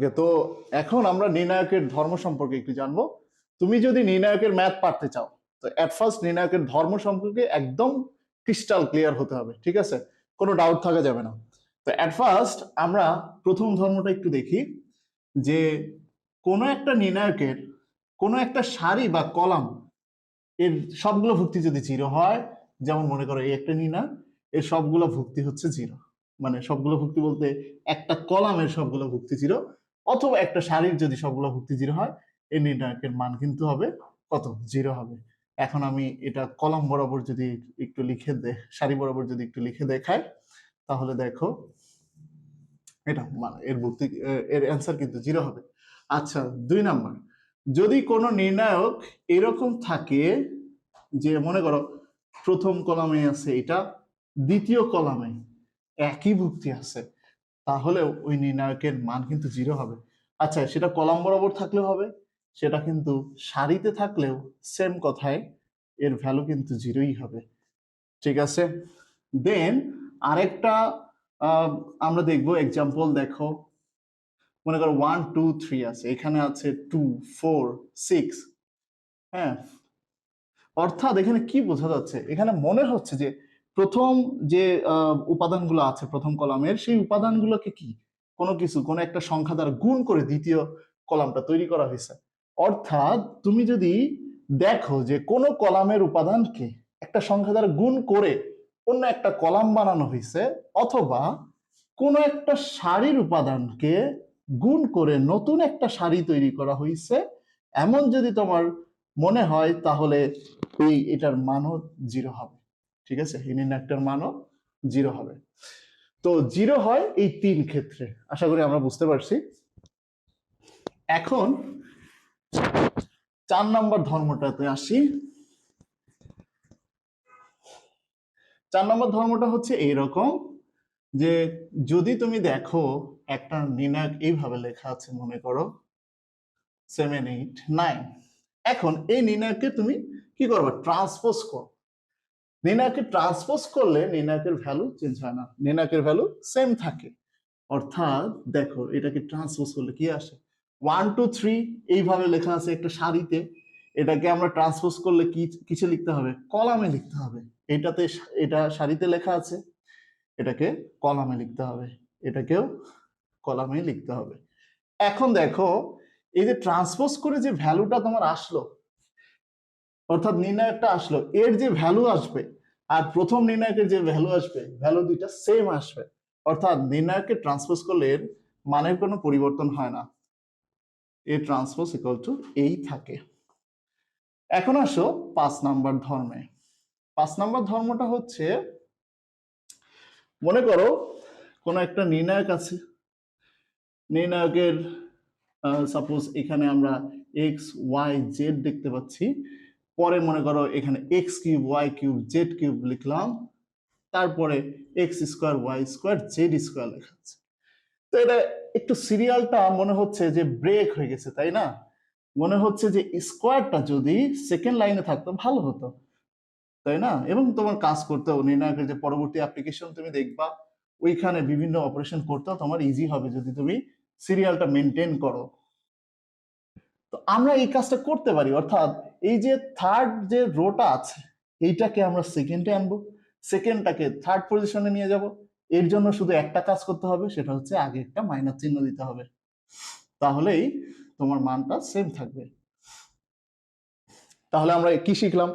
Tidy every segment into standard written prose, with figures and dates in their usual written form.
ওকে, তো এখন আমরা নির্ণায়কের ধর্ম সম্পর্কে একটু জানবো। তুমি যদি নির্ণায়কের ম্যাথ পারতে চাও তো এট ফার্স্ট নির্ণায়কের ধর্ম সম্পর্কে একদম ক্রিস্টাল ক্লিয়ার হতে হবে, ঠিক আছে? কোনো ডাউট থাকা যাবে না। তো এট ফার্স্ট আমরা প্রথম ধর্মটা একটু দেখি যে কোনো একটা নির্ণায়কের কোনো একটা সারি বা কলাম এর সবগুলো ভুক্তি যদি জিরো হয়, যেমন মনে করো এই একটা নির্ণায়ক, এর সবগুলো ভুক্তি হচ্ছে জিরো, মানে সবগুলো ভুক্তি বলতে একটা কলামের সবগুলো ভুক্তি জিরো, অথবা একটা সারির যদি সবগুলো ভুক্তি জিরো হয়, এই নির্ণায়কের মান কিন্তু হবে কত? জিরো হবে। এখন আমি এটা কলাম বরাবর যদি একটু লিখে সারি বরাবর যদি একটু লিখে দেখাই, তাহলে দেখো এটা মানে এর ভুক্তি এর অ্যান্সার কিন্তু জিরো হবে। আচ্ছা, 2 নাম্বার, যদি কোনো নির্ণায়ক এরকম থাকে যে মনে করো প্রথম কলামে আছে এটা, দ্বিতীয় কলামে একই ভুক্তি আছে, তাহলে ওই নির্ণায়কের মান কিন্তু জিরো হবে। আচ্ছা, সেটা কলাম বরাবর থাকলেও হবে, সেটা কিন্তু সারিতে থাকলেও সেম কথায়, এর ভ্যালু কিন্তু জিরোই হবে, ঠিক আছে? দেন আরেকটা আমরা দেখবো এক্সাম্পল। দেখো মনে করো 1 2 3 আছে, এখানে আছে 2 4 6। হ্যাঁ, অর্থাৎ এখানে কি বোঝা যাচ্ছে? এখানে মনে হচ্ছে যে প্রথম যে উপাদানগুলো আছে প্রথম কলামের, সেই উপাদানগুলোকে কি কোনো একটা সংখ্যা দ্বারা গুণ করে দ্বিতীয় কলামটা তৈরি করা হয়েছে। অর্থাৎ তুমি যদি দেখো যে কোনো কলামের উপাদানকে একটা সংখ্যা দ্বারা গুণ করে অন্য একটা কলাম বানানো হয়েছে, অথবা কোনো একটা সারির উপাদানকে গুণ করে নতুন একটা সারি তৈরি করা হয়েছে, এমন যদি তোমার মনে হয়, তাহলে এটার মানও জিরো হবে, ঠিক আছে? এই নির্ণায়কটার মানও জিরো হবে। তো জিরো হয় এই 3 ক্ষেত্রে, আশা করি আমরা বুঝতে পারছি। এখন 4 নম্বর ধর্মটাতে আসি। 4 নম্বর ধর্মটা হচ্ছে এইরকম যে যদি তুমি দেখো একটা নির্ণায়ক এইভাবে লেখা আছে, মনে করো 7 8 9, এখন এই নির্ণায়ককে তুমি কি করবে? ট্রান্সপোজ করো। নির্ণায়ককে ট্রান্সপোজ করলে নির্ণায়কের ভ্যালু চেঞ্জ হয় না, নির্ণায়কের ভ্যালু সেম থাকে। অর্থাৎ দেখো এটাকে ট্রান্সপোজ করলে কি আসে? 1 2 3 এইভাবে লেখা আছে একটা সারিতে, এটাকে আমরা ট্রান্সপোজ করলে কি কিসে লিখতে হবে? কলামে লিখতে হবে। এটা সারিতে লেখা আছে, এটাকে কলামে লিখতে হবে, এটাকেও কলামে লিখতে হবে। এখন দেখো এই যে ট্রান্সপোজ করে যে ভ্যালুটা তোমার আসলো, অর্থাৎ নির্ণায়কটা আসলো, এর যে ভ্যালু আসবে আর প্রথম নির্ণায়কের যে ভ্যালু আসবে, ভ্যালু দুইটা সেম আসবে। অর্থাৎ নির্ণায়ককে ট্রান্সপোজ করলে এর মানের কোনো পরিবর্তন হয় না, এ ট্রান্সপোজ ইকুয়াল টু এই থাকে। এখন আসো 5 নাম্বার ধর্মে। 5 নাম্বার ধর্মটা হচ্ছে, মনে করো কোন একটা নির্ণায়ক আছে, নির্ণায়কের সাপোজ এখানে আমরা এক্স ওয়াই জেড দেখতে পাচ্ছি, পরে মনে করো এখানে x cube y cube z cube লিখলাম, তারপরে x square y square z square লেখা আছে। তো এটা একটু সিরিয়ালটা মনে হচ্ছে যে ব্রেক হয়ে গেছে, তাই না? মনে হচ্ছে যে স্কোয়ারটা যদি সেকেন্ড লাইনে থাকতো ভালো হতো, তাই না? এবং তোমার কাজ করতেও, নির্ণায়কের যে পরবর্তী অ্যাপ্লিকেশন তুমি দেখবা, ওইখানে বিভিন্ন অপারেশন করতেও তোমার ইজি হবে যদি তুমি সিরিয়ালটা মেনটেন করো। তো আমরা এই কাজটা করতে পারি, অর্থাৎ এই যে থার্ড যে রোটা আছে, এইটাকে আমরা সেকেন্ডে আনবো, সেকেন্ডটাকে থার্ড পজিশনে নিয়ে যাব। এর জন্য শুধু একটা কাজ করতে হবে, সেটা হচ্ছে আগে একটা মাইনাস চিহ্ন দিতে হবে, তাহলেই তোমার মানটা সেম থাকবে। তাহলে আমরা কি শিখলাম?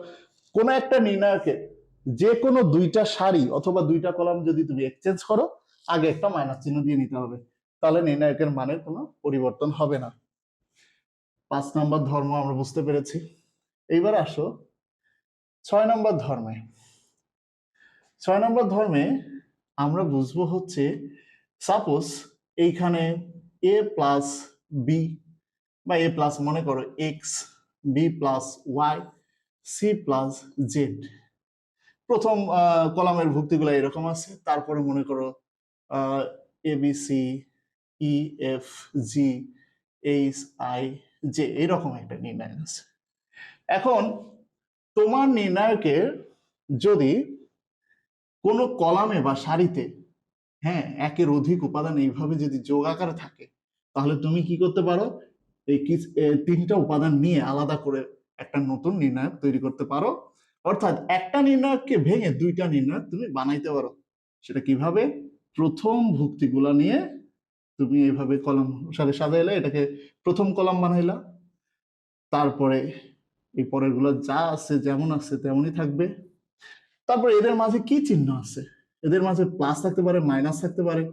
কোন একটা নির্ণায়কে যে কোনো দুইটা সারি অথবা দুইটা কলাম যদি তুমি এক্সচেঞ্জ করো, আগে একটা মাইনাস চিহ্ন দিয়ে নিতে হবে, তাহলে নির্ণায়কের মানের কোনো পরিবর্তন হবে না। 5 নম্বর ধর্ম আমরা বুঝতে পেরেছি। এইবার আসো 6 নম্বর ধর্মে। 6 নম্বর ধর্মে আমরা বুঝবো হচ্ছে, সাপোজ এইখানে এ প্লাস বি বা এ প্লাস মনে করো X, B plus Y, C plus Z, প্রথম কলামের ভুক্তিগুলো এরকম আছে। তারপরে মনে করো A B C E F G H I J, এরকম একটা নির্ণায়ক আছে। এখন তোমার নির্ণায়কের যদি কোনো কলামে বা সারিতে, হ্যাঁ, একের অধিক উপাদান এইভাবে যদি যোগ আকারে থাকে, তাহলে তুমি কি করতে পারো, এই তিনটা উপাদান নিয়ে আলাদা করে একটা নতুন নির্ণায়ক তৈরি করতে পারো। অর্থাৎ একটা নির্ণায়ককে ভেঙে দুইটা নির্ণায়ক তুমি বানাইতে পারো। সেটা কিভাবে? প্রথম ভুক্তিগুলা নিয়ে তুমি এইভাবে কলাম সাজাইলে, এটাকে প্রথম কলাম বানাইলা, তারপরে এই পরের গুলো যা আছে যেমন আছে তেমনই থাকবে। তারপর এদের মাঝে কি চিহ্ন আছে? এদের মাঝে প্লাস থাকতে পারে, মাইনাস থাকতে পারে,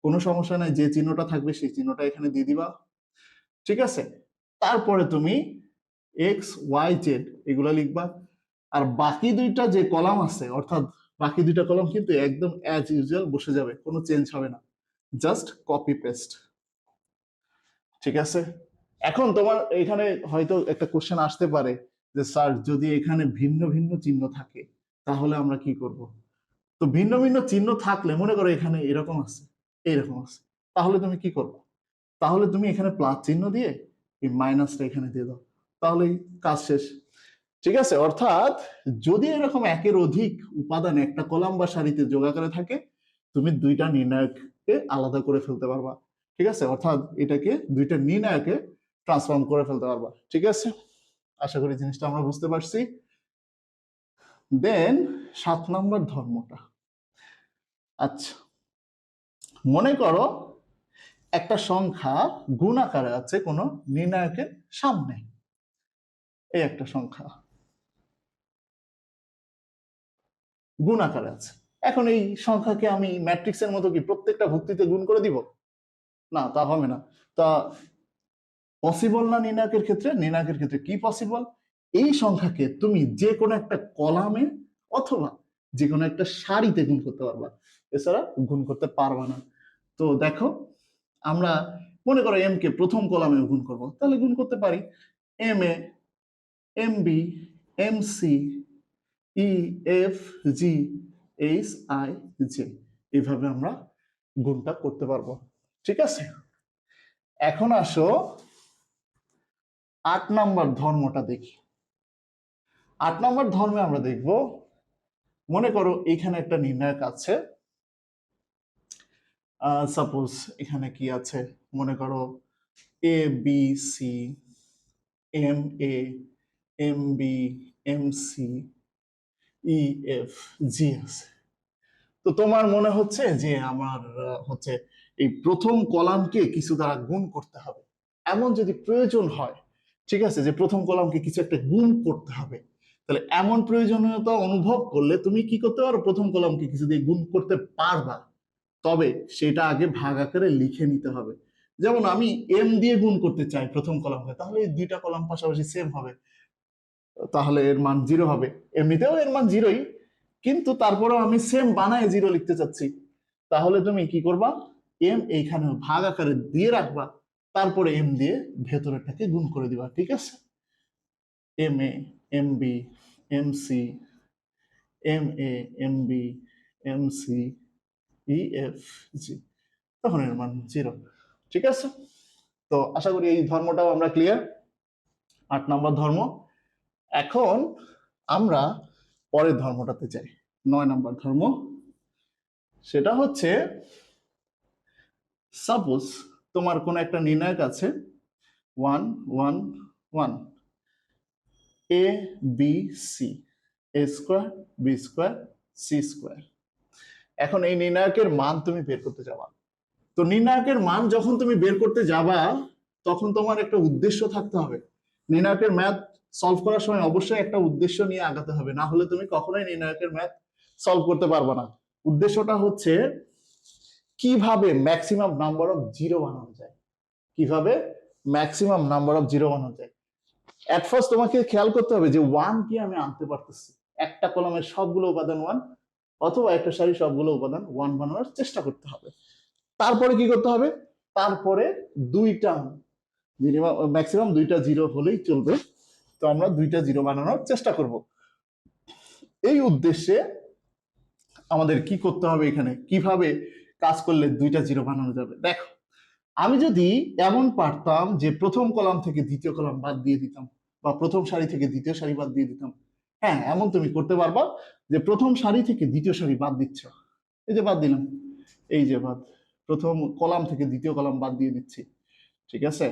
কোনো সমস্যা নাই, যে চিহ্নটা থাকবে সেই চিহ্নটা এখানে দিয়ে দিবা। ঠিক আছে? তারপরে তুমি এক্স ওয়াই জেড এগুলো লিখবা। আর বাকি দুইটা যে কলাম আছে, অর্থাৎ বাকি দুইটা কলাম কিন্তু একদম অ্যাজ ইউজুয়াল বসে যাবে, কোনো চেঞ্জ হবে না, জাস্ট কপি পেস্ট। ঠিক আছে? এখন তোমার এখানে হয়তো একটা কোশ্চেন আসতে পারে যে স্যার যদি এখানে ভিন্ন ভিন্ন চিহ্ন থাকে তাহলে আমরা কি করব? তো ভিন্ন ভিন্ন চিহ্ন থাকলে, মনে করো এখানে এরকম আছে, এইরকম আছে, তাহলে তুমি কি করবে? তাহলে তুমি এখানে প্লাস চিহ্ন দিয়ে এই মাইনাসটা এখানে দিয়ে দাও, তাহলেই কাজ শেষ। ঠিক আছে? অর্থাৎ যদি এরকম একের অধিক উপাদান একটা কলাম বা সারিতে যোগ আকারে থাকে, তুমি দুইটা নির্ণায়ককে আলাদা করে ফেলতে পারবা। ঠিক আছে? অর্থাৎ এটাকে দুইটা নির্ণায়কে ট্রান্সফর্ম করে ফেলতে পারবা। ঠিক আছে? আশা করি জিনিসটা আমরা বুঝতে পারছি। দেন 7 নম্বর ধর্মটা। আচ্ছা, মনে করো একটা সংখ্যা গুণ আকারে আছে কোনো নির্ণায়কের সামনে। এই একটা সংখ্যা গুণ আকারে আছে। এখন এই সংখ্যাকে আমি ম্যাট্রিক্সের মতো কি প্রত্যেকটা ভুক্তিতে গুণ করে দিব? না, তা হবে না। তা পসিবল না নির্ণায়কের ক্ষেত্রে? নির্ণায়কের ক্ষেত্রে কি পসিবল? এই সংখ্যাকে তুমি যে কোনো একটা কলামে অথবা যে কোনো একটা সারিতে গুণ করতে পারবা, এছাড়া গুণ করতে পারবা না। তো দেখো, আমরা মনে করো এম কে প্রথম কলামে গুণ করব, তাহলে গুণ করতে পারি M A, M B, M C, E F G H I J, এইভাবে আমরা গুণটা করতে পারবো। ঠিক আছে? এখন আসো 8 নম্বর ধর্মটা দেখি। 8 নম্বর ধর্মে আমরা দেখব, মনে করো এখানে একটা নির্ণায়ক আছে, সাপোজ এখানে কি আছে, মনে করো A B C, M A, M B, M C, E F G আছে। তো তোমার মনে হচ্ছে যে আমার হচ্ছে এই প্রথম কলামকে কিছু দ্বারা গুণ করতে হবে, এমন যদি প্রয়োজন হয়, ঠিক আছে, যে প্রথম কলামকে কিছু একটা গুণ করতে হবে, তাহলে এমন প্রয়োজনীয়তা অনুভব করলে তুমি কি করতে পারো? প্রথম কলামকে কিছু দিয়ে গুণ করতে পারবা, তবে সেটা আগে ভাগ আকারে লিখে নিতে হবে। যেমন আমি এম দিয়ে গুণ করতে চাই প্রথম কলামকে, তাহলে এই দুইটা কলাম পাশাপাশি সেম হবে, তাহলে এর মান 0 হবে। এমনিতেও এর মান 0ই, কিন্তু তারপরেও আমি সেম বানায় 0 লিখতে চাচ্ছি, তাহলে তুমি কি করবা? এম এইখানে ভাগ আকারে দিয়ে রাখবা, তারপরে এম দিয়ে ভেতরেরটাকে গুণ করে দিবা। ঠিক আছে? M A, M B, M C, M A, M B, M C, E F G, তখন এর মান 0। ঠিক আছে? তো আশা করি এই ধর্মটাও আমরা ক্লিয়ার। 8 নম্বর ধর্ম। এখন আমরা পরের ধর্মটাতে যাই, 9 নম্বর ধর্ম। সেটা হচ্ছে, সাপোজ তোমার কোন একটা নির্ণায়ক আছে 1 1 1, A B C, A square B square C square. এখন এই নির্ণায়কের মান তুমি বের করতে যাবা। তো নির্ণায়কের মান যখন তুমি বের করতে যাবা, তখন তোমার একটা উদ্দেশ্য থাকতে হবে। নির্ণায়কের ম্যাথ সলভ করার সময় অবশ্যই একটা উদ্দেশ্য নিয়ে আগাতে হবে, না হলে তুমি কখনোই নির্ণায়কের ম্যাথ সলভ করতে পারবে না। উদ্দেশ্যটা হচ্ছে কিভাবে ম্যাক্সিমাম নাম্বার অফ জিরো বানানো যায়, কিভাবে ম্যাক্সিমাম নাম্বার অফ জিরো বানানো যায়। এট ফার্স্ট তোমাকে খেয়াল করতে হবে যে 1 কি আমি আনতে পারতেছি, একটা কলমের সবগুলো উপাদান 1, অথবা একটা সারি সবগুলো উপাদান 1 বানানোর চেষ্টা করতে হবে। তারপরে কি করতে হবে? তারপরে দুইটা মিনিমাম ম্যাক্সিমাম দুইটা জিরো হলেই চলবে, তো আমরা দুইটা জিরো বানানোর চেষ্টা করব। এই উদ্দেশ্যে আমাদের কি করতে হবে, এখানে কিভাবে কাজ করলে দুইটা জিরো বানানো যাবে। দেখো, আমি যদি এমন পারতাম যে প্রথম কলাম থেকে দ্বিতীয় কলাম বাদ দিয়ে দিতাম, বা প্রথম সারি থেকে দ্বিতীয় সারি বাদ দিয়ে দিতাম, হ্যাঁ এমন তুমি করতে পারবা যে প্রথম সারি থেকে দ্বিতীয় সারি বাদ দিচ্ছ, এই যে বাদ দিলাম, এই যে বাদ, প্রথম কলাম থেকে দ্বিতীয় কলাম বাদ দিয়ে দিচ্ছি, ঠিক আছে।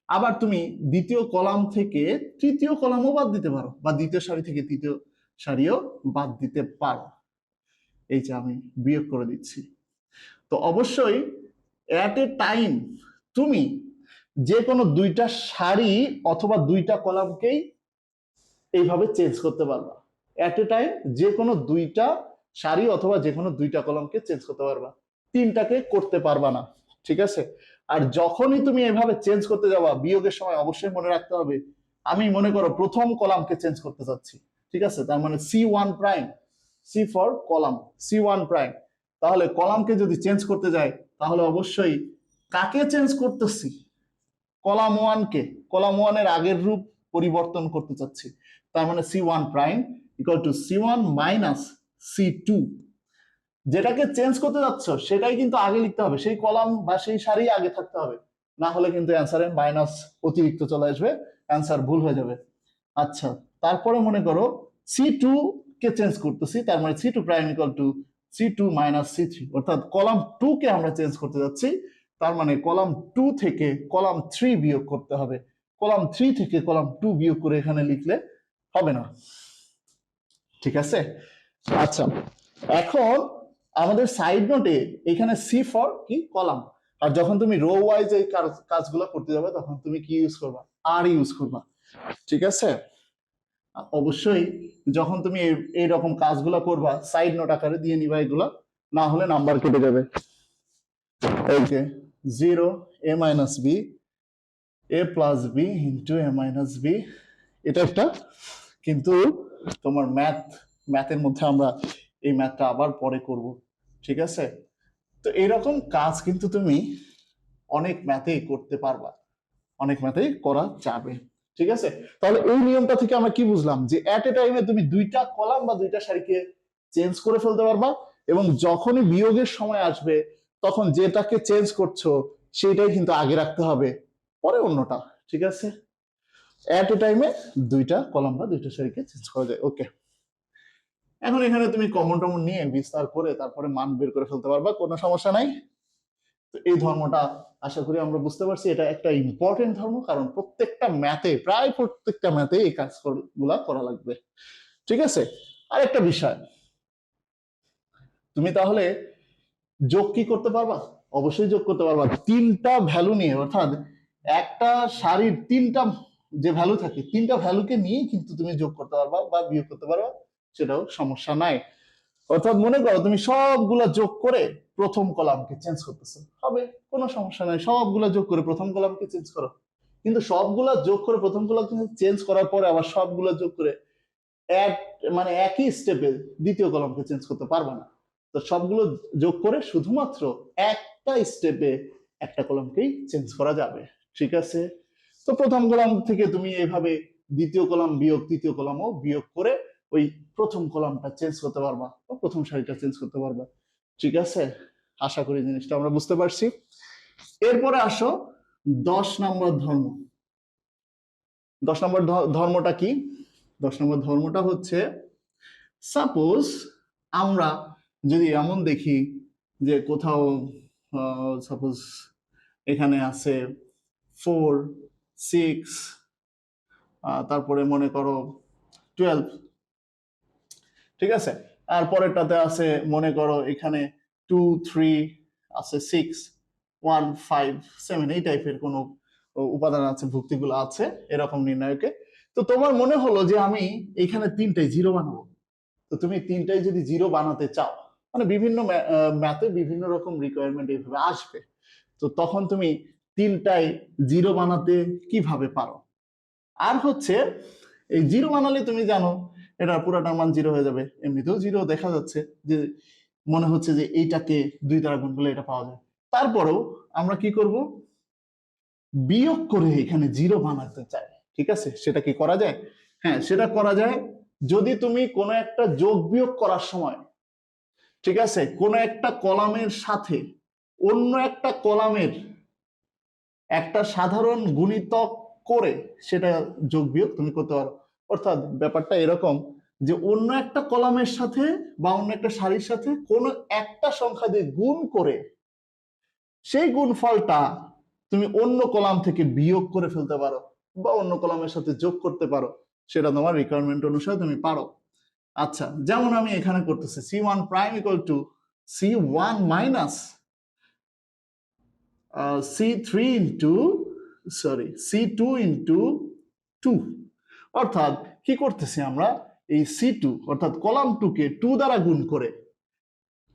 আবার তুমি দ্বিতীয় কলাম থেকে তৃতীয় কলামও বাদ দিতে পারো, বা দ্বিতীয় সারি থেকে তৃতীয় সারিও বাদ দিতে পারো। এই যে আমি বিয়োগ করে দিচ্ছি। তো অবশ্যই অ্যাট এ টাইম তুমি যে কোনো দুইটা সারি অথবা দুইটা কলামকেই এইভাবে চেঞ্জ করতে পারবা। অ্যাট এ টাইম যে কোনো দুইটা সারি অথবা যে কোনো দুইটা কলামকে চেঞ্জ করতে পারবা, তিনটাকে করতে পারবা না। ঠিক আছে। আর যখনই তুমি এভাবে চেঞ্জ করতে যাবা বিয়োগের সময় অবশ্যই মনে রাখতে হবে, আমি মনে করো প্রথম কলামকে চেঞ্জ করতে চাচ্ছি, ঠিক আছে, তার মানে C1', C for column, C1', তাহলে কলামকে যদি চেঞ্জ করতে যাই তাহলে অবশ্যই কাকে চেঞ্জ করতেছি, কলাম 1 কে, কলাম 1 এর আগের রূপ পরিবর্তন করতে চাচ্ছি, তার মানে C1' equal to C1 minus C2। যেটাকে চেঞ্জ করতে যাচ্ছ সেটাই কিন্তু আগে লিখতে হবে, সেই কলাম বা সেই সারি আগে থাকতে হবে, না হলে কিন্তু অ্যান্সারে মাইনাস অতিরিক্ত চলে আসবে, অ্যান্সার ভুল হয়ে যাবে। আচ্ছা, তারপরে মনে করো C2 কে চেঞ্জ করতেছি, তার মানে C2' equal to C2 minus C3, অর্থাৎ কলাম 2 কে আমরা চেঞ্জ করতে যাচ্ছি, তার মানে কলাম 2 থেকে কলাম 3 বিয়োগ করতে হবে, কলাম 3 থেকে কলাম 2 বিয়োগ করে এখানে লিখলে হবে না। ঠিক আছে। আচ্ছা, এখন আমাদের সাইড নোটে এখানে সি ফর কি কলাম, আর যখন তুমি রো ওয়াইজ এই কাজগুলো করতে যাবে তখন তুমি কি ইউজ করবা, আর ইউজ করবা। ঠিক আছে। অবশ্যই যখন তুমি এইরকম কাজগুলো করবা সাইড নোট আকারে দিয়ে নিবা এগুলা, না হলে নাম্বার কেটে যাবে। Okay, 0 a minus B a plus B into a minus B, এটা একটা, কিন্তু তোমার ম্যাথের মধ্যে আমরা এই ম্যাথটা আবার পরে করব। ঠিক আছে। তো এইরকম কাজ কিন্তু তুমি অনেক ম্যাথেই করতে পারবা, অনেক ম্যাথেই করা যাবে। ঠিক আছে। তাহলে এই নিয়মটা থেকে আমরা কি বুঝলাম, যে অ্যাট এ টাইমে তুমি দুইটা কলাম বা দুইটা সারিকে চেঞ্জ করে ফেলতে পারবা, এবং যখনই বিয়োগের সময় আসবে তখন যেটাকে চেঞ্জ করছো সেটাই কিন্তু আগে রাখতে হবে, পরে অন্যটা। ঠিক আছে। অ্যাট এ টাইমে দুইটা কলাম বা দুইটা সারিকে চেঞ্জ করা যায়। ওকে, এখন এখানে তুমি কমন টমন নিয়ে বিস্তার করে তারপরে মান বের করে ফেলতে পারবা, কোনো সমস্যা নাই। তো এই ধর্মটা আশা করি আমরা বুঝতে পারছি, এটা একটা ইম্পর্টেন্ট ধর্ম, কারণ প্রত্যেকটা ম্যাথে, প্রায় প্রত্যেকটা ম্যাথে এই কাজগুলা করা লাগবে। ঠিক আছে। আর একটা বিষয়, তুমি তাহলে যোগ কি করতে পারবা? অবশ্যই যোগ করতে পারবা, তিনটা ভ্যালু নিয়ে, অর্থাৎ একটা সারির তিনটা যে ভ্যালু থাকে, তিনটা ভ্যালুকে নিয়ে কিন্তু তুমি যোগ করতে পারবা বা বিয়োগ করতে পারবা, সেটাও সমস্যা নাই। অর্থাৎ মনে করো তুমি সবগুলা যোগ করে প্রথম কলামকে চেঞ্জ করতেছো, হবে, কোনো সমস্যা নাই, সবগুলা যোগ করে প্রথম কলামকে চেঞ্জ করো। কিন্তু সবগুলা যোগ করে প্রথম কলামকে চেঞ্জ করার পরে আবার সবগুলা যোগ করে মানে একই স্টেপে দ্বিতীয় কলামকে চেঞ্জ করতে পারবে না। তো সবগুলো যোগ করে শুধুমাত্র একটা স্টেপে একটা কলামকেই চেঞ্জ করা যাবে। ঠিক আছে। তো প্রথম কলাম থেকে তুমি এইভাবে দ্বিতীয় কলাম বিয়োগ তৃতীয় কলামও বিয়োগ করে ওই প্রথম কলামটা চেঞ্জ করতে পারবা, বা প্রথম সারিটা চেঞ্জ করতে পারবা। ঠিক আছে। আশা করি জিনিসটা আমরা বুঝতে পারছি। এরপরে আসো 10 নম্বর ধর্ম। 10 নম্বর ধর্মটা কি? 10 নম্বর ধর্মটা হচ্ছে, সাপোজ আমরা যদি এমন দেখি যে কোথাও সাপোজ এখানে আছে 4, 6, তারপরে মনে করো 12, ঠিক আছে, আর পরেরটাতে আছে মনে করো এখানে 2, 3 আছে, 6, 1, 5, 7, এই টাইপের কোনো উপাদান আছে, ভুক্তিগুলো আছে এরকম নির্ণায়কে। তো তোমার মনে হলো যে আমি এখানে তিনটাই জিরো বানাবো। তো তুমি তিনটাই যদি জিরো বানাতে চাও, মানে বিভিন্ন ম্যাথে বিভিন্ন রকম রিকোয়ারমেন্ট এইভাবে আসবে, তো তখন তুমি তিনটাই জিরো বানাতে কিভাবে পারো? আর হচ্ছে এই জিরো বানালে তুমি জানো এটা পুরাটার মান জিরো হয়ে যাবে, এমনিতেও জিরো দেখা যাচ্ছে, যে মনে হচ্ছে যে এইটাকে 2 দ্বারা গুণ করলে এটা পাওয়া যায়। তারপরেও আমরা কি করব, বিয়োগ করে এখানে জিরো বানাতে চাই। ঠিক আছে, সেটা কি করা যায়? হ্যাঁ, সেটা করা যায়। যদি তুমি কোনো একটা যোগ বিয়োগ করার সময়, ঠিক আছে, কোন একটা কলামের সাথে অন্য একটা কলামের একটা সাধারণ গুণিতক করে সেটা যোগ বিয়োগ তুমি করতে পারো। অর্থাৎ ব্যাপারটা এরকম যে অন্য একটা কলামের সাথে বা অন্য একটা সারির সাথে কোন একটা সংখ্যা দিয়ে গুণ করে সেই গুণফলটা তুমি অন্য কলাম থেকে বিয়োগ করে ফেলতে পারো বা অন্য কলামের সাথে যোগ করতে পারো, সেটা তোমার রিকোয়ারমেন্ট অনুসারে তুমি পারো। আচ্ছা, যেমন আমি এখানে করতেছি C1 prime equal to C1 minus C3 into C2 into 2, অর্থাৎ কি করতেছি আমরা, এই C2 অর্থাৎ কলাম 2 কে 2 দ্বারা গুণ করে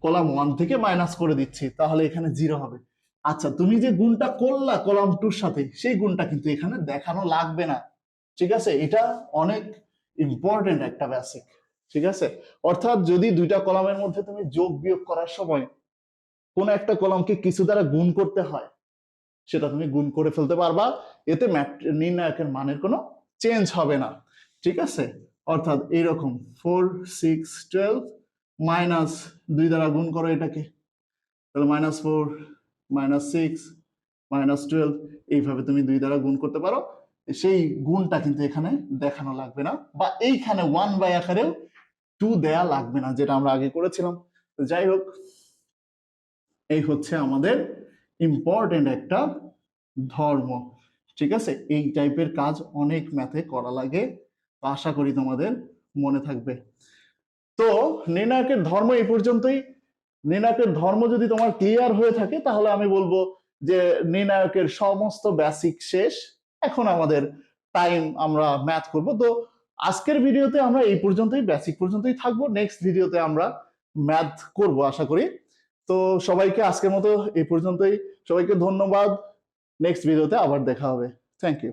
কলাম 1 থেকে মাইনাস করে দিচ্ছি, তাহলে এখানে 0 হবে। আচ্ছা, তুমি যে গুণটা করলা কলাম 2 সাথে, সেই গুণটা কিন্তু এখানে দেখানো লাগবে না, ঠিক আছে? এটা অনেক ইম্পর্টেন্ট একটা বেসিক, ঠিক আছে? অর্থাৎ যদি দুইটা কলামের মধ্যে তুমি যোগ বিয়োগ করার সময় কোন একটা কলামকে কিছু দ্বারা গুণ করতে হয়, সেটা তুমি গুণ করে ফেলতে পারবা, এতে নির্ণায়কের মানের কোনো চেঞ্জ হবে না, ঠিক আছে? অর্থাৎ এইরকম 4 6 12 মাইনাস 2 দ্বারা গুণ করো এটাকে, তাহলে -4 -6 -12, এইভাবে তুমি 2 দ্বারা গুণ করতে পারো। সেই গুণটা কিন্তু এখানে দেখানো লাগবে না, বা এইখানে 1 বাই আকারেও 2 দেয়া লাগবে না, যেটা আমরা আগে করেছিলাম। যাই হোক, এই হচ্ছে আমাদের ইম্পর্টেন্ট একটা ধর্ম, ঠিক আছে? এই টাইপের কাজ অনেক ম্যাথে করা লাগে, আশা করি তোমাদের মনে থাকবে। তো নির্ণায়কের ধর্ম এই পর্যন্তই। নির্ণায়কের ধর্ম যদি তোমার ক্লিয়ার হয়ে থাকে, তাহলে আমি বলবো যে নির্ণায়কের সমস্ত বেসিক শেষ। এখন আমাদের টাইম আমরা ম্যাথ করব। তো আজকের ভিডিওতে আমরা এই পর্যন্তই, বেসিক পর্যন্তই থাকবো। নেক্সট ভিডিওতে আমরা ম্যাথ করব আশা করি। তো সবাইকে আজকের মতো এই পর্যন্তই, সবাইকে ধন্যবাদ। নেক্সট ভিডিওতে আবার দেখা হবে। Thank you.